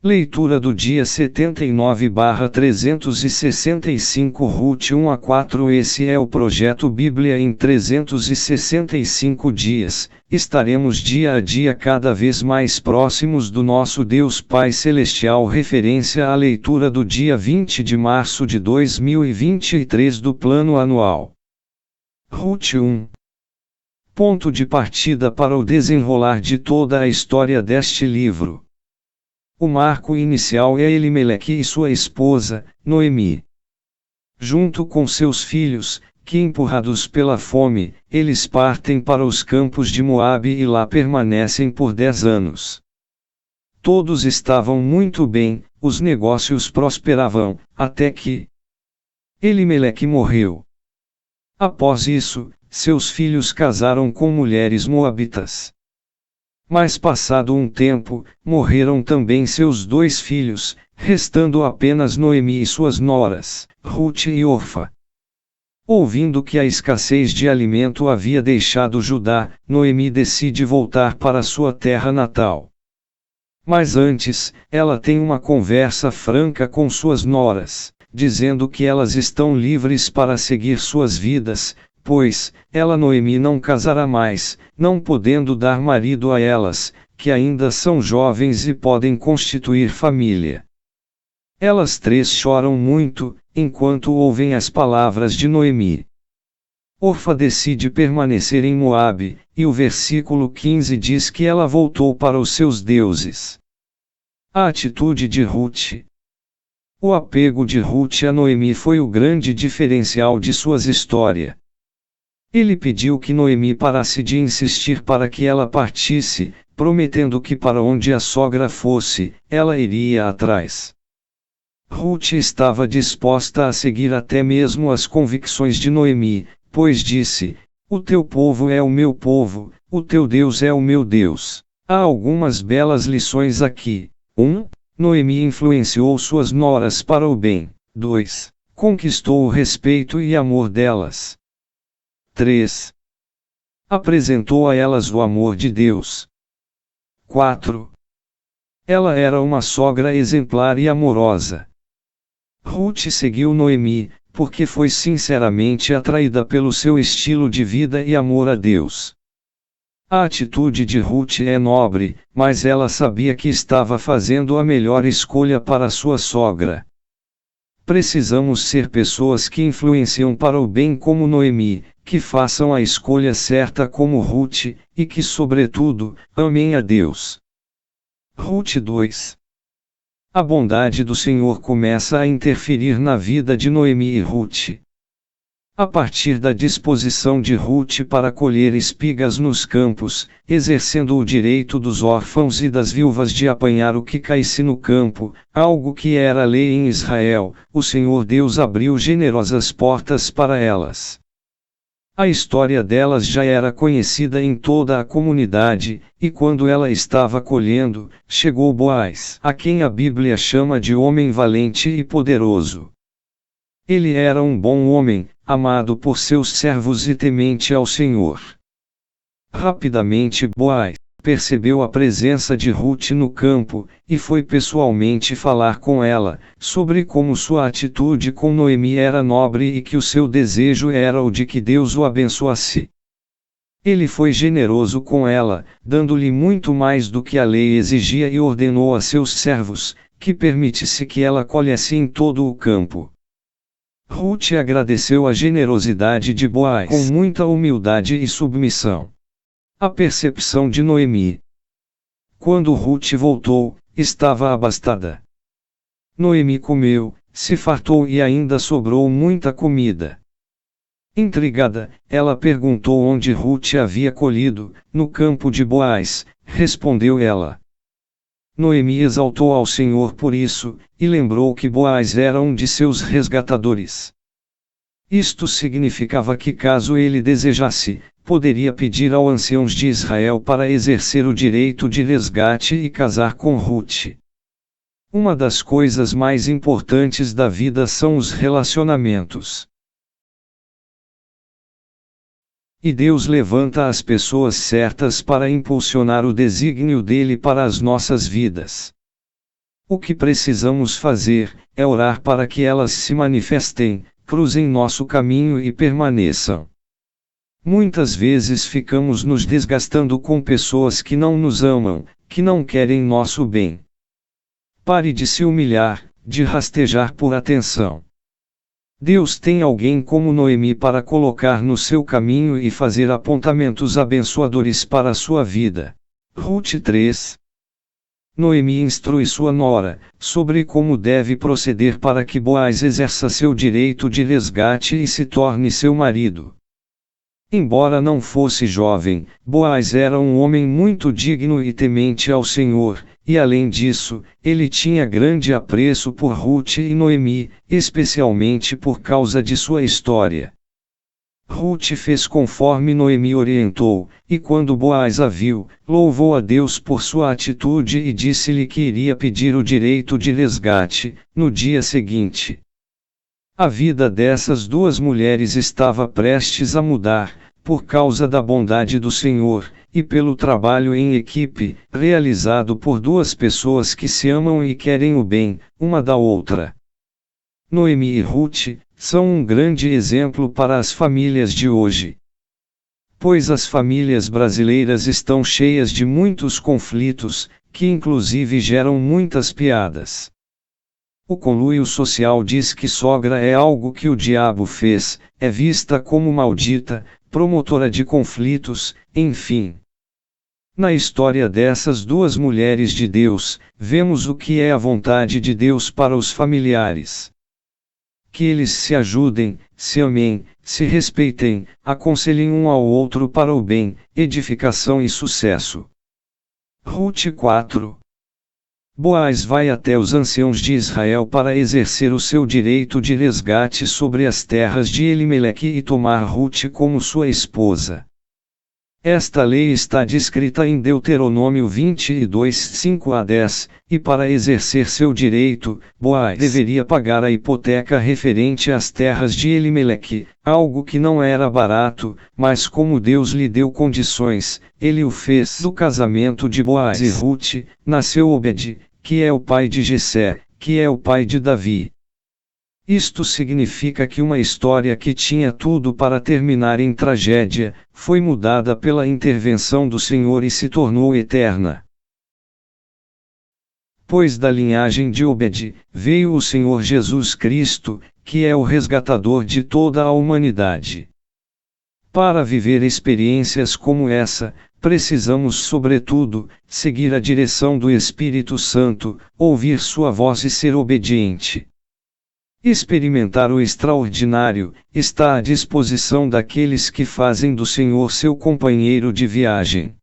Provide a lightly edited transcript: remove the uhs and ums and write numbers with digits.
Leitura do dia 79/365 Ruth 1-4. Esse é o projeto Bíblia em 365 dias. Estaremos dia a dia cada vez mais próximos do nosso Deus Pai Celestial. Referência à leitura do dia 20 de março de 2023 do Plano Anual. Ruth 1. Ponto de partida para o desenrolar de toda a história deste livro. O marco inicial é Elimeleque e sua esposa, Noemi. Junto com seus filhos, que empurrados pela fome, eles partem para os campos de Moabe e lá permanecem por 10 anos. Todos estavam muito bem, os negócios prosperavam, até que Elimeleque morreu. Após isso, seus filhos casaram com mulheres moabitas. Mas passado um tempo, morreram também seus 2 filhos, restando apenas Noemi e suas noras, Ruth e Orfa. Ouvindo que a escassez de alimento havia deixado Judá, Noemi decide voltar para sua terra natal. Mas antes, ela tem uma conversa franca com suas noras, dizendo que elas estão livres para seguir suas vidas, pois, ela Noemi não casará mais, não podendo dar marido a elas, que ainda são jovens e podem constituir família. Elas 3 choram muito, enquanto ouvem as palavras de Noemi. Orfa decide permanecer em Moabe, e o versículo 15 diz que ela voltou para os seus deuses. A atitude de Ruth. O apego de Ruth a Noemi foi o grande diferencial de suas histórias. Ele pediu que Noemi parasse de insistir para que ela partisse, prometendo que para onde a sogra fosse, ela iria atrás. Ruth estava disposta a seguir até mesmo as convicções de Noemi, pois disse: "O teu povo é o meu povo, o teu Deus é o meu Deus." Há algumas belas lições aqui. 1. Noemi influenciou suas noras para o bem. 2. Conquistou o respeito e amor delas. 3. Apresentou a elas o amor de Deus. 4. Ela era uma sogra exemplar e amorosa. Ruth seguiu Noemi, porque foi sinceramente atraída pelo seu estilo de vida e amor a Deus. A atitude de Ruth é nobre, mas ela sabia que estava fazendo a melhor escolha para sua sogra. Precisamos ser pessoas que influenciam para o bem como Noemi, que façam a escolha certa como Ruth, e que sobretudo, amem a Deus. Ruth 2. A bondade do Senhor começa a interferir na vida de Noemi e Ruth. A partir da disposição de Ruth para colher espigas nos campos, exercendo o direito dos órfãos e das viúvas de apanhar o que caísse no campo, algo que era lei em Israel, o Senhor Deus abriu generosas portas para elas. A história delas já era conhecida em toda a comunidade, e quando ela estava colhendo, chegou Boaz, a quem a Bíblia chama de homem valente e poderoso. Ele era um bom homem, amado por seus servos e temente ao Senhor. Rapidamente Boaz percebeu a presença de Ruth no campo, e foi pessoalmente falar com ela, sobre como sua atitude com Noemi era nobre e que o seu desejo era o de que Deus o abençoasse. Ele foi generoso com ela, dando-lhe muito mais do que a lei exigia e ordenou a seus servos, que permitisse que ela colhesse em todo o campo. Ruth agradeceu a generosidade de Boaz com muita humildade e submissão. A percepção de Noemi. Quando Ruth voltou, estava abastada. Noemi comeu, se fartou e ainda sobrou muita comida. Intrigada, ela perguntou onde Ruth havia colhido. No campo de Boaz, respondeu ela. Noemi exaltou ao Senhor por isso, e lembrou que Boaz era um de seus resgatadores. Isto significava que caso ele desejasse, poderia pedir aos anciãos de Israel para exercer o direito de resgate e casar com Ruth. Uma das coisas mais importantes da vida são os relacionamentos. E Deus levanta as pessoas certas para impulsionar o desígnio dele para as nossas vidas. O que precisamos fazer é orar para que elas se manifestem, cruzem nosso caminho e permaneçam. Muitas vezes ficamos nos desgastando com pessoas que não nos amam, que não querem nosso bem. Pare de se humilhar, de rastejar por atenção. Deus tem alguém como Noemi para colocar no seu caminho e fazer apontamentos abençoadores para a sua vida. Ruth 3. Noemi instrui sua nora sobre como deve proceder para que Boaz exerça seu direito de resgate e se torne seu marido. Embora não fosse jovem, Boaz era um homem muito digno e temente ao Senhor, e além disso, ele tinha grande apreço por Ruth e Noemi, especialmente por causa de sua história. Ruth fez conforme Noemi orientou, e quando Boaz a viu, louvou a Deus por sua atitude e disse-lhe que iria pedir o direito de resgate, no dia seguinte. A vida dessas duas mulheres estava prestes a mudar, por causa da bondade do Senhor, e pelo trabalho em equipe, realizado por duas pessoas que se amam e querem o bem, uma da outra. Noemi e Ruth são um grande exemplo para as famílias de hoje. Pois as famílias brasileiras estão cheias de muitos conflitos, que inclusive geram muitas piadas. O conluio social diz que sogra é algo que o diabo fez, é vista como maldita, promotora de conflitos, enfim. Na história dessas duas mulheres de Deus, vemos o que é a vontade de Deus para os familiares. Que eles se ajudem, se amem, se respeitem, aconselhem um ao outro para o bem, edificação e sucesso. Ruth 4. Boaz vai até os anciãos de Israel para exercer o seu direito de resgate sobre as terras de Elimeleque e tomar Ruth como sua esposa. Esta lei está descrita em Deuteronômio 22, 5-10, e para exercer seu direito, Boaz deveria pagar a hipoteca referente às terras de Elimeleque, algo que não era barato, mas como Deus lhe deu condições, ele o fez. Do casamento de Boaz e Ruth, nasceu Obed, que é o pai de Jessé, que é o pai de Davi. Isto significa que uma história que tinha tudo para terminar em tragédia, foi mudada pela intervenção do Senhor e se tornou eterna. Pois da linhagem de Obed, veio o Senhor Jesus Cristo, que é o resgatador de toda a humanidade. Para viver experiências como essa, precisamos sobretudo, seguir a direção do Espírito Santo, ouvir sua voz e ser obediente. Experimentar o extraordinário está à disposição daqueles que fazem do Senhor seu companheiro de viagem.